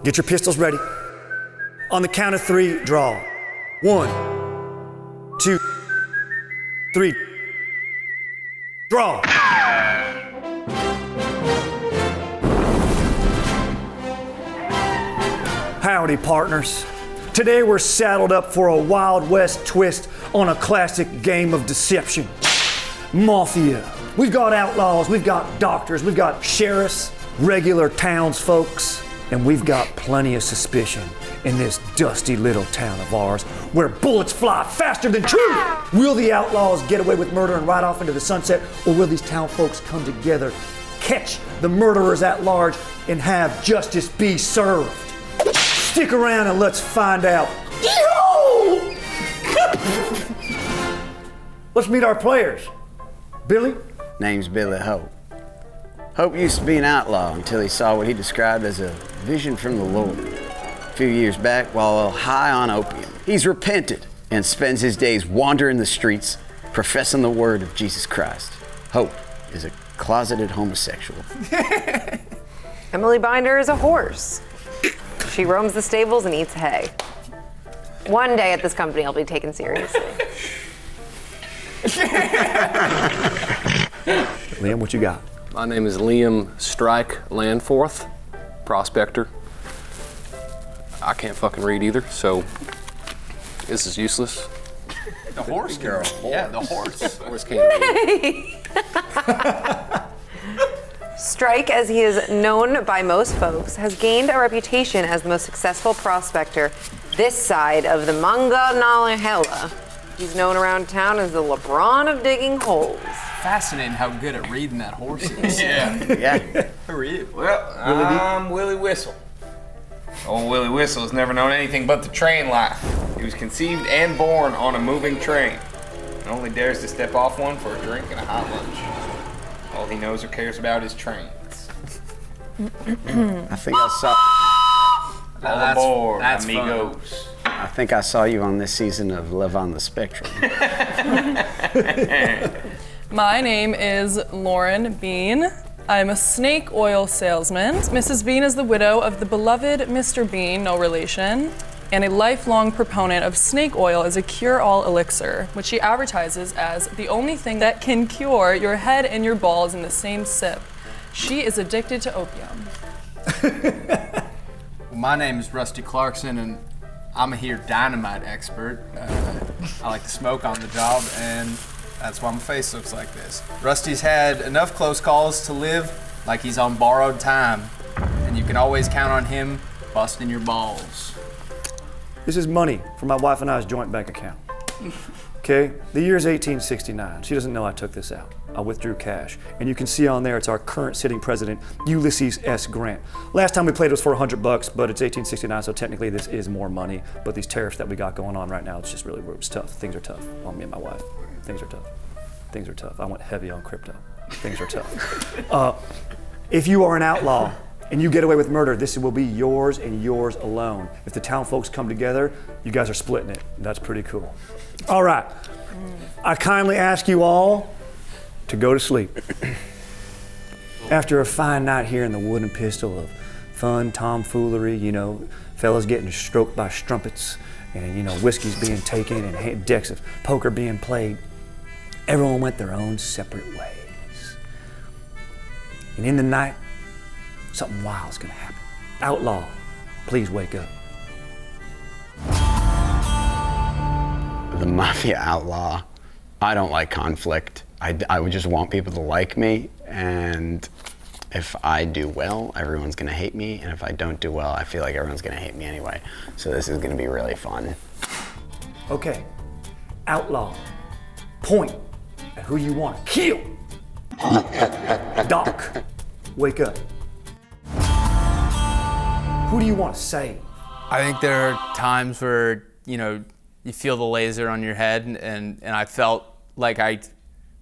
Get your pistols ready. On the count of 3, draw. 1, 2, 3. Draw. Howdy, partners. Today we're saddled up for a Wild West twist on a classic game of deception. Mafia. We've got outlaws, we've got doctors, we've got sheriffs, regular townsfolks, and we've got plenty of suspicion in this dusty little town of ours where bullets fly faster than truth. Will the outlaws get away with murder and ride off into the sunset, or will these town folks come together, catch the murderers at large, and have justice be served? Stick around and let's find out. Yo! Let's meet our players. Billy? Name's Billy Hope. Hope used to be an outlaw until he saw what he described as a vision from the Lord. A few years back, while high on opium, he's repented and spends his days wandering the streets, professing the word of Jesus Christ. Hope is a closeted homosexual. Emily Binder is a horse. She roams the stables and eats hay. One day at this company, I'll be taken seriously. Liam, what you got? My name is Liam Strike Landforth, prospector. I can't fucking read either, so this is useless. The horse girl. Yeah, the horse. Horse can't read. Strike, as he is known by most folks, has gained a reputation as the most successful prospector this side of the Monongahela. He's known around town as the LeBron of digging holes. Fascinating how good at reading that horse is. Yeah. Who are you? Well, I'm Willie Whistle. Old Willie Whistle has never known anything but the train life. He was conceived and born on a moving train, and only dares to step off one for a drink and a hot lunch. All he knows or cares about is trains. I think I saw. All aboard, that's amigos. I think I saw you on this season of Live on the Spectrum. My name is Lauren Bean. I'm a snake oil salesman. Mrs. Bean is the widow of the beloved Mr. Bean, no relation, and a lifelong proponent of snake oil as a cure-all elixir, which she advertises as the only thing that can cure your head and your balls in the same sip. She is addicted to opium. Well, my name is Rusty Clarkson, and I'm a here dynamite expert. I like to smoke on the job, and that's why my face looks like this. Rusty's had enough close calls to live like he's on borrowed time, and you can always count on him busting your balls. This is money from my wife and I's joint bank account. Okay, the year's 1869. She doesn't know I took this out. I withdrew cash. And you can see on there, it's our current sitting president, Ulysses S. Grant. Last time we played it was for $100, but it's 1869, so technically this is more money. But these tariffs that we got going on right now, it's just really, it's tough. Things are tough on me and my wife. Things are tough. Things are tough. I went heavy on crypto. Things are tough. If you are an outlaw and you get away with murder, this will be yours and yours alone. If the town folks come together, you guys are splitting it. That's pretty cool. All right. I kindly ask you all to go to sleep. After a fine night here in the Wooden Pistol of fun, tomfoolery, fellas getting stroked by strumpets, and whiskey's being taken and decks of poker being played, everyone went their own separate ways. And in the night, something wild's gonna happen. Outlaw, please wake up. The Mafia outlaw. I don't like conflict. I would just want people to like me, and if I do well, everyone's gonna hate me, and if I don't do well, I feel like everyone's gonna hate me anyway. So this is gonna be really fun. Okay, outlaw, point at who you want to kill. Doc, wake up. Who do you want to save? I think there are times where, you feel the laser on your head, and I felt like I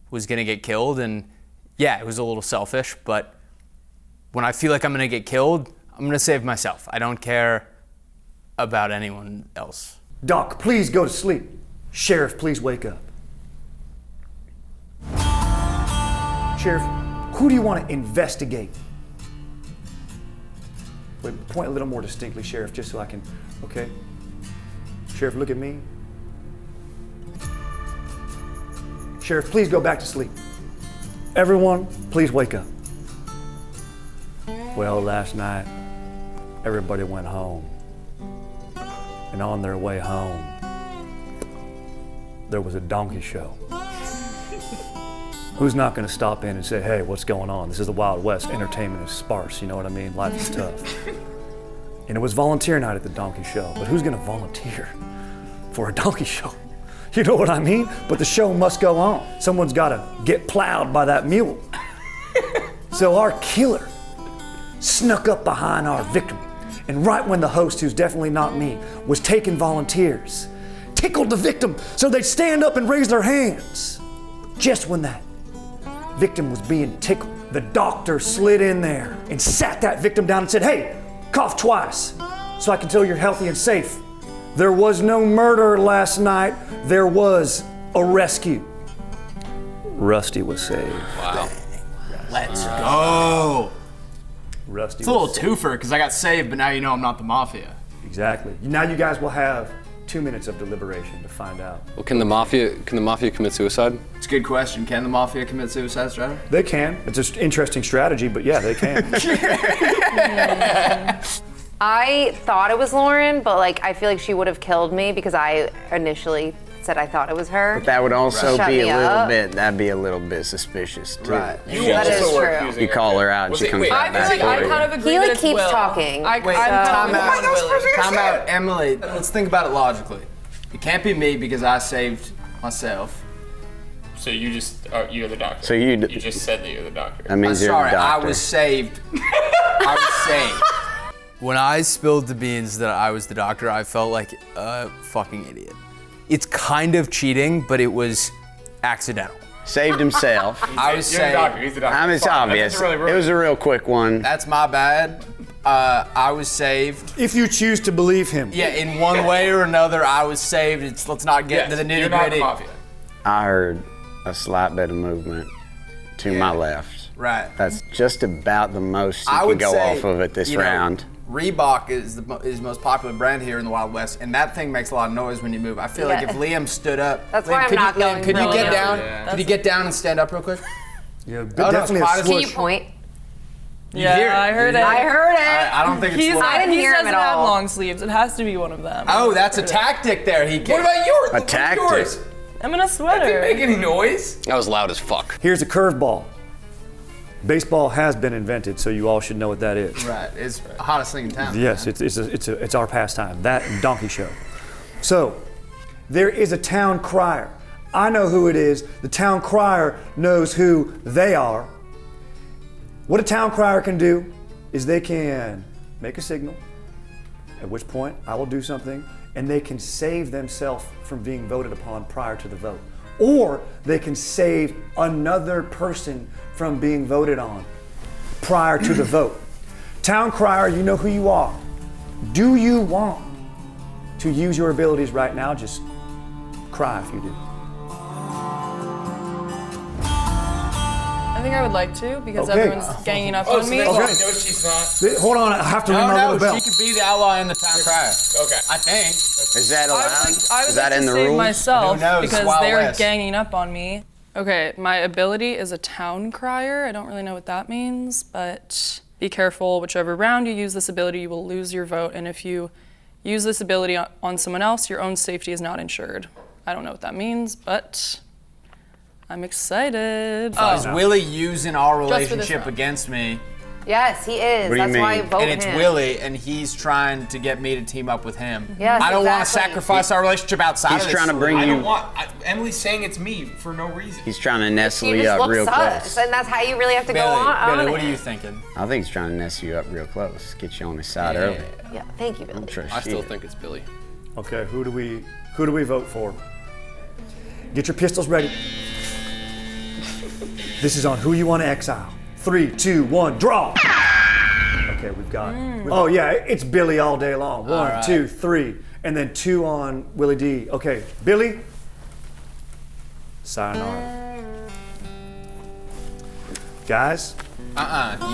was gonna get killed, and yeah, it was a little selfish, but when I feel like I'm gonna get killed, I'm gonna save myself. I don't care about anyone else. Doc, please go to sleep. Sheriff, please wake up. Sheriff, who do you want to investigate? Wait, point a little more distinctly, Sheriff, just so I can, okay? Sheriff, look at me. Sheriff, please go back to sleep. Everyone, please wake up. Well, last night, everybody went home. And on their way home, there was a donkey show. Who's not gonna stop in and say, hey, what's going on? This is the Wild West, entertainment is sparse, you know what I mean? Life is tough. And it was volunteer night at the donkey show, but who's gonna volunteer for a donkey show? You know what I mean? But the show must go on. Someone's gotta get plowed by that mule. So our killer snuck up behind our victim, and right when the host, who's definitely not me, was taking volunteers, tickled the victim so they'd stand up and raise their hands. Just when that victim was being tickled, the doctor slid in there and sat that victim down and said, hey, cough twice so I can tell you're healthy and safe. There was no murder last night. There was a rescue. Rusty was saved. Wow. Let's go. Rusty It's a little was saved. twofer because I got saved, but now you know I'm not the mafia. Exactly. Now you guys will have 2 minutes of deliberation to find out. Well, can the mafia commit suicide? It's a good question. Can the mafia commit suicide, Strider? They can. It's an interesting strategy, but yeah, they can. I thought it was Lauren, but like I feel like she would have killed me because I initially said I thought it was her. But that would also Shut be me a little up. bit, that'd be a little bit suspicious too. Right. That is true. You call her out and she comes I right feel back like for I you. kind of agree He, that like, it's keeps Will. talking. Wait, Wait, I'm time totally out. Time out, Emily. Let's think about it logically. It can't be me because I saved myself. So you're the doctor. So you just said that you're the doctor. That I'm means you're sorry, the I doctor. was saved. I was saved. When I spilled the beans that I was the doctor, I felt like a fucking idiot. It's kind of cheating, but it was accidental. Saved himself. I was You're the saved. doctor. He's the doctor. I mean, it's Fine. obvious. That's really rude. It was a real quick one. That's my bad. I was saved. If you choose to believe him. Yeah, in one way or another, I was saved. Let's not get into the You're not the nitty-gritty. mafia. I heard a slight bit of movement to my left. Right. That's just about the most you I can would go say, off of it this you know, round. Reebok is the most popular brand here in the Wild West, and that thing makes a lot of noise when you move. I feel like if Yeah. Liam stood up, That's Liam, why I'm could not you, Liam, going could you really get down. down? Could you get down and stand up real quick? Yeah, no, definitely quiet a as Can you swoosh. point? Yeah, hear it. I heard it. I heard it. I don't think it's. He's Liam. I didn't he hear him doesn't at have all. long sleeves. It has to be one of them. Oh, that's a tactic there. He. What about yours? A tactic. Yours? I'm in a sweater. Didn't make any noise. That was loud as fuck. Here's a curveball. Baseball has been invented, so you all should know what that is. Right. It's the hottest thing in town. Yes, it's our pastime. That and donkey show. So, there is a town crier. I know who it is. The town crier knows who they are. What a town crier can do is they can make a signal, at which point I will do something, and they can save themselves from being voted upon prior to the vote. Or they can save another person from being voted on prior to the vote. Town crier, you know who you are. Do you want to use your abilities right now? Just cry if you do. I think I would like to because Okay. everyone's ganging up Oh, on so me. that's Okay. no, she's not. Hold on, I have to ring my No, little bell. she could be the outlaw and the town crier. Okay. I think. Is that I allowed? would Is like that to in the save rules? myself Who knows? because Wild they're West. ganging up on me. Okay, my ability is a town crier. I don't really know what that means, but be careful. Whichever round you use this ability, you will lose your vote. And if you use this ability on someone else, your own safety is not insured. I don't know what that means, but I'm excited. Is Willie using our Just for this relationship round. against me? Yes, he is. What do you That's why I mean? vote And it's him. Willie, and he's trying to get me to team up with him. Yes, I don't want to exactly. sacrifice our relationship outside He's of this. trying to bring I you. don't want. Emily's saying it's me for no reason. He's trying to nestle You you just up look real sus, close. and that's how you really have to go Billy, on. Billy, on what are it. you thinking? I think he's trying to nestle you up real close, get you on his side early. Yeah, thank you, Billy. Trust I still you. think it's Billy. Okay, who do we vote for? Get your pistols ready. This is on who you want to exile. 3, 2, 1, draw. Okay, we've got. Oh yeah, it's Billy all day long. 1, right. 2, 3, and then 2 on Willy D. Okay, Billy. Sayonara. Guys, You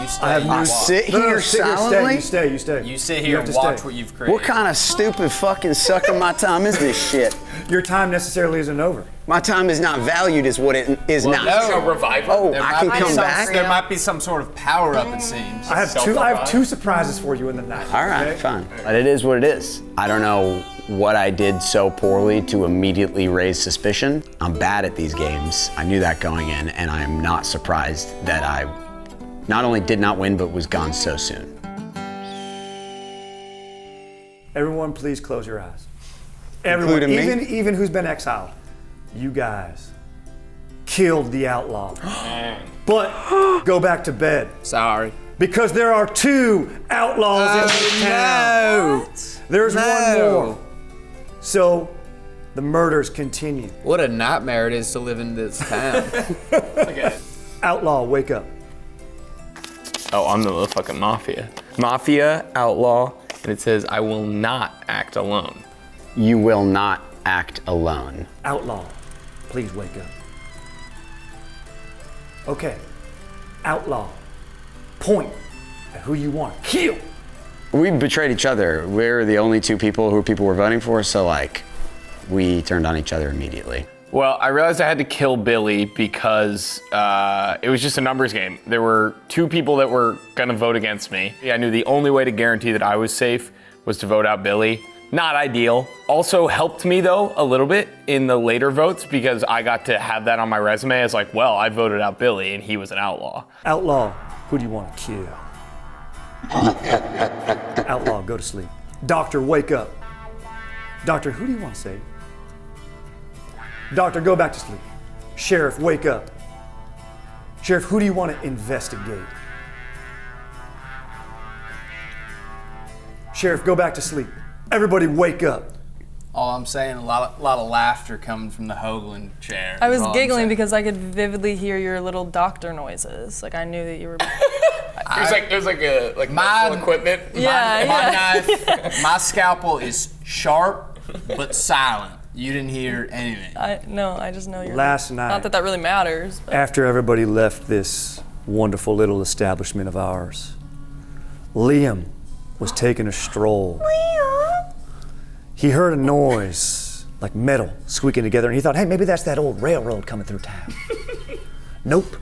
stay. I have You news. sit No, here silently? You stay. You stay. You sit You here have and to watch stay. what you've created. What kind of stupid fucking suck of my time is this shit? Your time necessarily isn't over. My time is not valued as what it is Well, not. no, revival. Oh, There I might can be come some- back? There might be some sort of power up, it seems. I have two surprises for you in the night. All right, okay? fine. But it is what it is. I don't know what I did so poorly to immediately raise suspicion. I'm bad at these games. I knew that going in, and I am not surprised that I not only did not win, but was gone so soon. Everyone, please close your eyes. Everyone, Including me? even who's been exiled. You guys killed the outlaw. But go back to bed. Sorry. Because there are 2 outlaws in this town. There's one more. So the murders continue. What a nightmare it is to live in this town. Outlaw, wake up. Oh, I'm the motherfucking mafia. Mafia, outlaw, and it says, I will not act alone. You will not act alone. Outlaw, please wake up. Okay. Outlaw, point at who you want. Kill. We betrayed each other. We're the only 2 people who people were voting for, so like, we turned on each other immediately. Well, I realized I had to kill Billy because it was just a numbers game. There were 2 people that were gonna vote against me. I knew the only way to guarantee that I was safe was to vote out Billy. Not ideal. Also helped me though, a little bit in the later votes because I got to have that on my resume as like, well, I voted out Billy and he was an outlaw. Outlaw, who do you want to kill? Outlaw, go to sleep. Doctor, wake up. Doctor, who do you want to save? Doctor, go back to sleep. Sheriff, wake up. Sheriff, who do you want to investigate? Sheriff, go back to sleep. Everybody wake up. All I'm saying, a lot of laughter coming from the Hoagland chair. I was is all I'm giggling saying. because I could vividly hear your little doctor noises. Like I knew that you were. There's like My- medical equipment. Yeah, my yeah. knife, my scalpel is sharp but silent. You didn't hear anything. I just know you're. Last night, Not that that really matters. But. after everybody left this wonderful little establishment of ours, Liam was taking a stroll. He heard a noise like metal squeaking together, and he thought, hey, maybe that's that old railroad coming through town. Nope.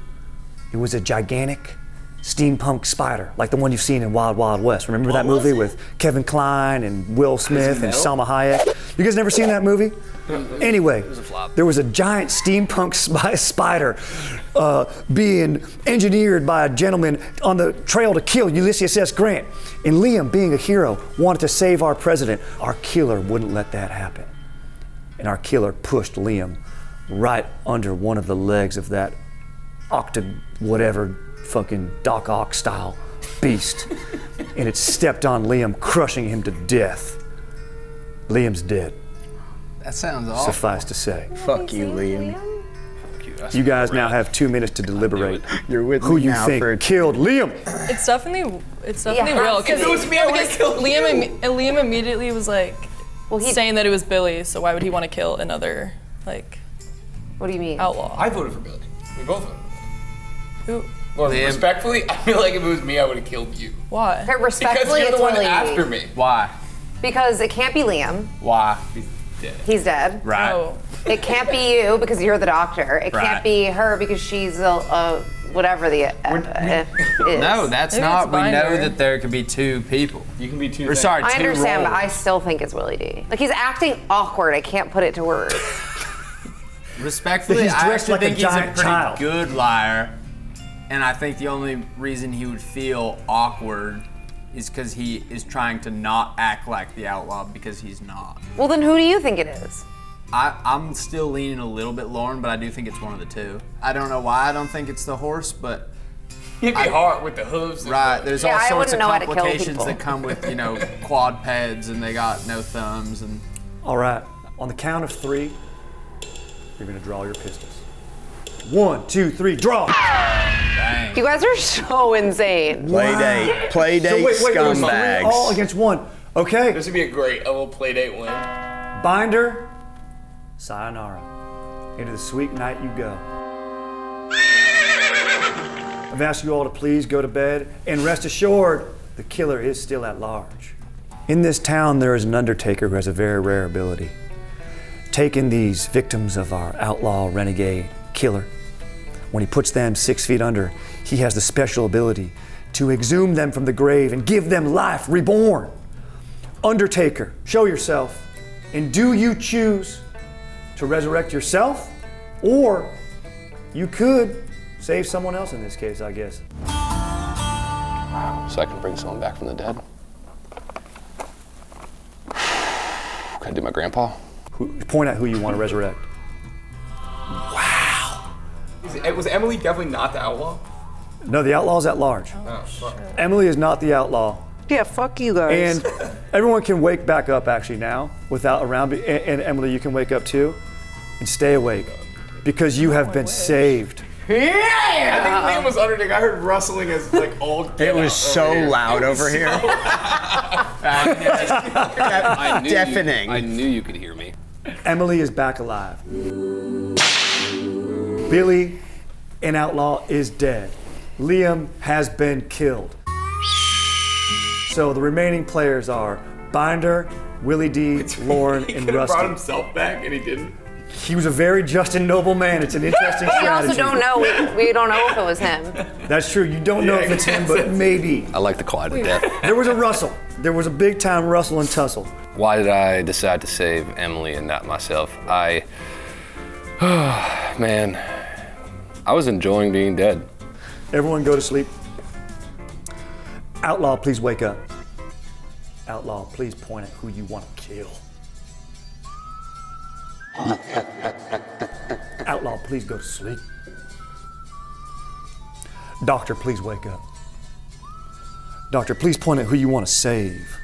It was a gigantic steampunk spider, like the one you've seen in Wild Wild West. Remember that movie with Kevin Kline and Will Smith and Salma Hayek? You guys never seen that movie? Anyway, there was a giant steampunk spider being engineered by a gentleman on the trail to kill Ulysses S. Grant. And Liam, being a hero, wanted to save our president. Our killer wouldn't let that happen. And our killer pushed Liam right under one of the legs of that whatever fucking Doc Ock style beast. And it stepped on Liam, crushing him to death. Liam's dead. That sounds awful. Suffice to say. Fuck you, Liam. You guys now have 2 minutes to deliberate You're with who me you now think for killed Liam. It's definitely Yeah, Will. if it was me, I would've killed Liam immediately was like Well, saying that it was Billy. So why would he want to kill another like What do you mean? outlaw? I voted for Billy. We both voted. Who? Well, Liam. respectfully, I feel like if it was me, I would have killed you. Why? Okay, Because respectfully, you're the it's one Willy after D. me. Why? Because it can't be Liam. Why? He's dead. Right. Oh, It can't be you because you're the doctor. It Right. can't be her because she's a whatever the is. No, that's Maybe not. it's We know Binder. that there could be 2 people. You can be two. Or sorry, 2 I understand, but I roles. still think it's Willy D. Like he's acting awkward. I can't put it to words. Respectfully, He's I dressed actually like a think he's a giant pretty child. good liar. And I think the only reason he would feel awkward is because he is trying to not act like the outlaw because he's not. Well, then who do you think it is? I'm still leaning a little bit Lauren, but I do think it's one of the 2. I don't know why I don't think it's the horse, but It'd be hard with the hooves. and right, the- there's Yeah, all I sorts of wouldn't know how to kill complications people. that come with, quad peds and they got no thumbs and All right, on the count of 3, you're gonna draw your pistols. 1, 2, 3, draw! You guys are so insane. Playdate So wait, there's 3 scumbags. all against 1. Okay, This would be a little play date win. Binder, sayonara. Into the sweet night you go. I've asked you all to please go to bed, and rest assured, the killer is still at large. In this town, there is an undertaker who has a very rare ability. Taking these victims of our outlaw, renegade, killer, when he puts them 6 feet under, he has the special ability to exhume them from the grave and give them life reborn. Undertaker, show yourself, and do you choose to resurrect yourself, or you could save someone else in this case, I guess. So I can bring someone back from the dead? Can I do my grandpa? Point out who you want to resurrect. Was Emily definitely not the outlaw? No, the outlaw's at large. Oh, fuck. Emily is not the outlaw. Yeah, fuck you guys. And everyone can wake back up actually now without around. And Emily, you can wake up too and stay awake because you have been saved. Yeah! I think Liam was underneath. I heard rustling as like all It was so loud over here. Deafening. I knew you could hear me. Emily is back alive. Billy, an outlaw, is dead. Liam has been killed. So the remaining players are Binder, Willy D, Lauren, He and could have Rusty. brought himself back and he didn't. He was a very just and noble man. It's an interesting We strategy. also don't know. We don't know if it was him. That's true. You don't know if it's him, but maybe. I like the Clyde to death. There was a rustle. There was a big time rustle and tussle. Why did I decide to save Emily and not myself? Man, I was enjoying being dead. Everyone go to sleep. Outlaw, please wake up. Outlaw, please point at who you want to kill. Outlaw, please go to sleep. Doctor, please wake up. Doctor, please point at who you want to save.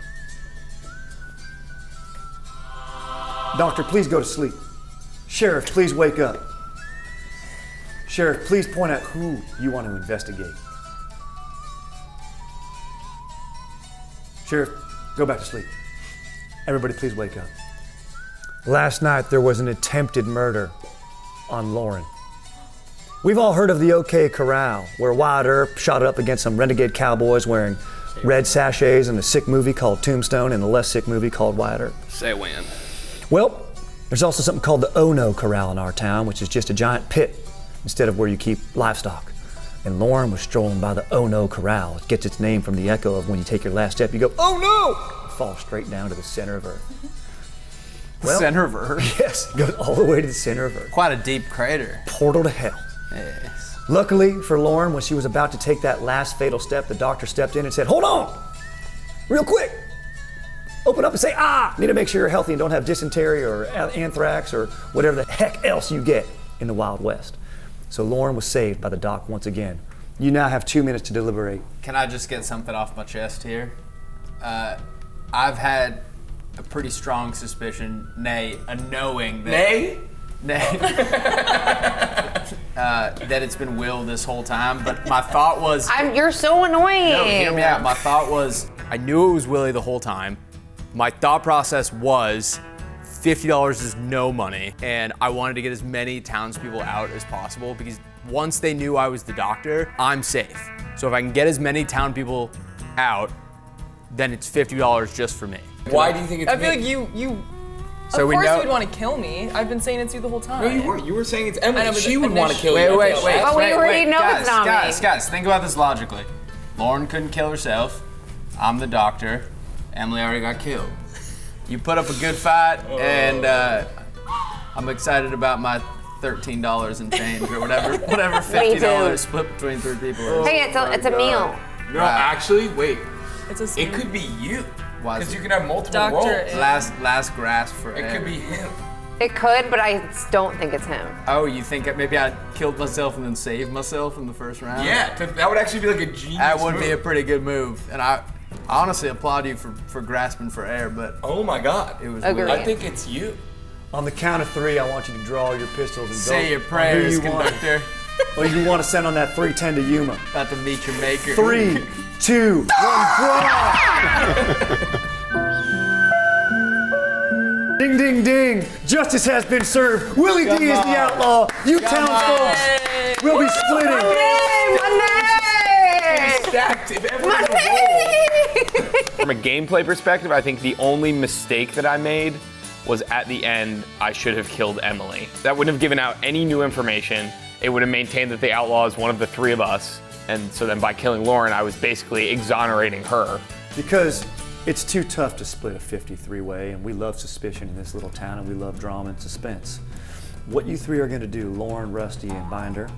Doctor, please go to sleep. Sheriff, please wake up. Sheriff, please point out who you want to investigate. Sheriff, go back to sleep. Everybody, please wake up. Last night, there was an attempted murder on Lauren. We've all heard of the OK Corral, where Wild Earp shot up against some renegade cowboys wearing red sachets in a sick movie called Tombstone and a less sick movie called Wild Earp. Say when. Well, there's also something called the Ono Corral in our town, which is just a giant pit instead of where you keep livestock. And Lauren was strolling by the Ono Corral. It gets its name from the echo of when you take your last step, you go, oh no! Fall straight down to the center of Earth. Well, Center of Earth. Yes, it goes all the way to the center of Earth. Quite a deep crater. Portal to hell. Yes. Luckily for Lauren, when she was about to take that last fatal step, the doctor stepped in and said, hold on, real quick. Open up and say, need to make sure you're healthy and don't have dysentery or anthrax or whatever the heck else you get in the Wild West. So Lauren was saved by the doc once again. You now have 2 minutes to deliberate. Can I just get something off my chest here? I've had a pretty strong suspicion, nay, a knowing that... that it's been Will this whole time, but my thought was... You're so annoying. No, hear me out. My thought was, I knew it was Willie the whole time. My thought process was, $50 is no money, and I wanted to get as many townspeople out as possible because once they knew I was the doctor, I'm safe. So if I can get as many town people out, then it's $50 just for me. Why do you think it's I feel me? like you. So of we course know- you'd want to kill me. I've been saying it's you the whole time. No, you weren't. You were saying it's I know, Emily. but She would want to kill Wait, you. wait. But we already know guys, it's not me. Guys, think about this logically. Lauren couldn't kill herself. I'm the doctor. Emily already got killed. You put up a good fight, and I'm excited about my $13 and change or whatever $50 split between 3 people is. Hey, it's a meal. No, actually, wait. It's a It scene. could be you. Why is Because it- you can have multiple Doctor roles. and- Last grasp for It air. could be him. It could, but I don't think it's him. Oh, you think maybe I killed myself and then saved myself in the first round? Yeah, that would actually be like a genius That would move. be a pretty good move, and I honestly applaud you for grasping for air, but Oh my God. it was Agreed. weird. I think it's you. On the count of 3, I want you to draw your pistols and Say vote your on prayers, who you want. conductor. Or you want to send on that 310 to Yuma. About to meet your maker. 3, 2, 1, draw! Ding, ding, ding. Justice has been served. Willy D is the outlaw. You townsfolk will be splitting. My name! stacked. If everyone roll. From a gameplay perspective, I think the only mistake that I made was at the end, I should have killed Emily. That wouldn't have given out any new information. It would have maintained that the outlaw is one of the three of us. And so then by killing Lauren, I was basically exonerating her. Because it's too tough to split a 53-way, and we love suspicion in this little town, and we love drama and suspense. What you three are gonna do, Lauren, Rusty, and Binder,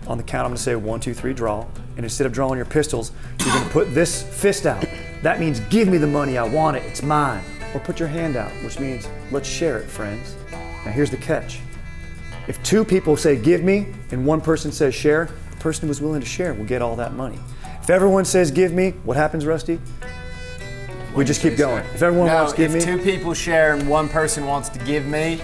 on the count I'm gonna say 1, 2, 3, draw, and instead of drawing your pistols, you're gonna put this fist out. That means give me the money, I want it, it's mine. Or put your hand out, which means let's share it, friends. Now here's the catch. If 2 people say give me, and 1 person says share, the person who was willing to share will get all that money. If everyone says give me, what happens, Rusty? We just keep going. If everyone wants to give me. If 2 people share and 1 person wants to give me,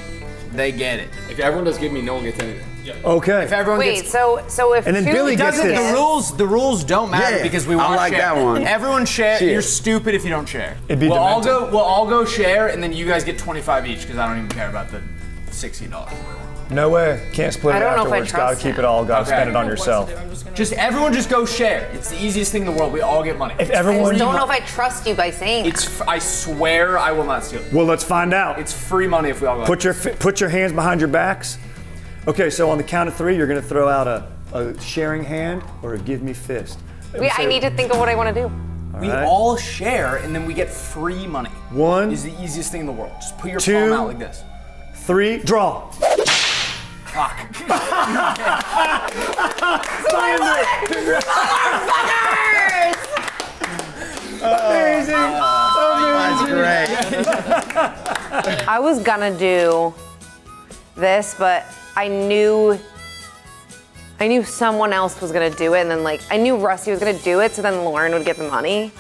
they get it. If everyone does give me, no one gets anything. Okay. If everyone Wait, gets, so if And then 2 Billy gets doesn't this. the rules don't matter Yeah, because we I want like to share. that one. Everyone share. Share. You're stupid if you don't share. It'd be we'll all demented. go share, and then you guys get 25 each because I don't even care about the $60. No way. Can't split I it don't know if I afterwards. Gotta trust keep him. it all. Gotta Okay. spend it on yourself. Everyone just go share. It's the easiest thing in the world. We all get money. If I everyone. just don't know if I trust you by saying that. I swear I will not steal it. Well, let's find out. It's free money if we all go. Put your hands behind your backs. Okay, so on the count of 3, you're gonna throw out a sharing hand or a give me fist. I need to think of what I want to do. We right. all share, and then we get free money. 1, Is the easiest thing in the world. Just put your 2, palm out like this. 3, draw. Fuck. Amazing. That's great. I was gonna do this, but I knew someone else was gonna do it, and then I knew Rusty was gonna do it, so then Lauren would get the money.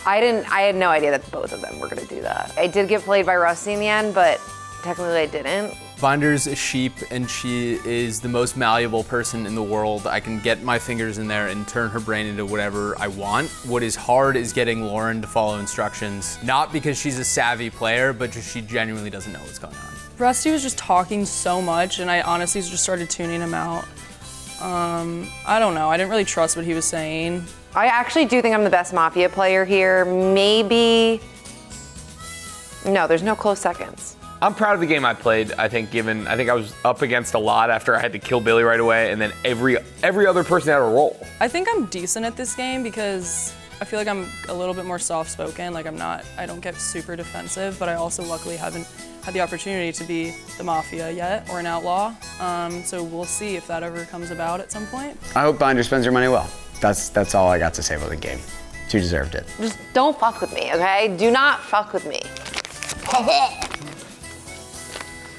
I had no idea that both of them were gonna do that. I did get played by Rusty in the end, but technically I didn't. Binder's a sheep, and she is the most malleable person in the world. I can get my fingers in there and turn her brain into whatever I want. What is hard is getting Lauren to follow instructions, not because she's a savvy player, but just she genuinely doesn't know what's going on. Rusty was just talking so much, and I honestly just started tuning him out. I don't know. I didn't really trust what he was saying. I actually do think I'm the best Mafia player here. Maybe. No, there's no close seconds. I'm proud of the game I played. I think I was up against a lot after I had to kill Billy right away, and then every other person had a role. I think I'm decent at this game because I feel like I'm a little bit more soft-spoken. I don't get super defensive, but I also luckily haven't had the opportunity to be the Mafia yet or an outlaw. So we'll see if that ever comes about at some point. I hope Binder spends her money well. That's all I got to say about the game. She deserved it. Just don't fuck with me, okay? Do not fuck with me.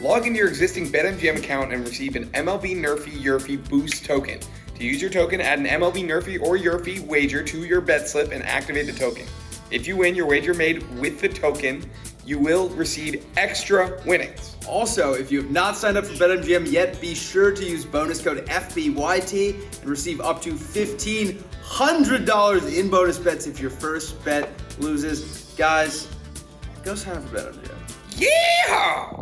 Log into your existing BetMGM account and receive an MLB Nerfy Yerfy Boost token. To use your token, add an MLB Nerfy or Yerfy wager to your bet slip and activate the token. If you win your wager made with the token, you will receive extra winnings. Also, if you have not signed up for BetMGM yet, be sure to use bonus code FBYT and receive up to $1,500 in bonus bets if your first bet loses. Guys, go sign up for BetMGM. Yeah!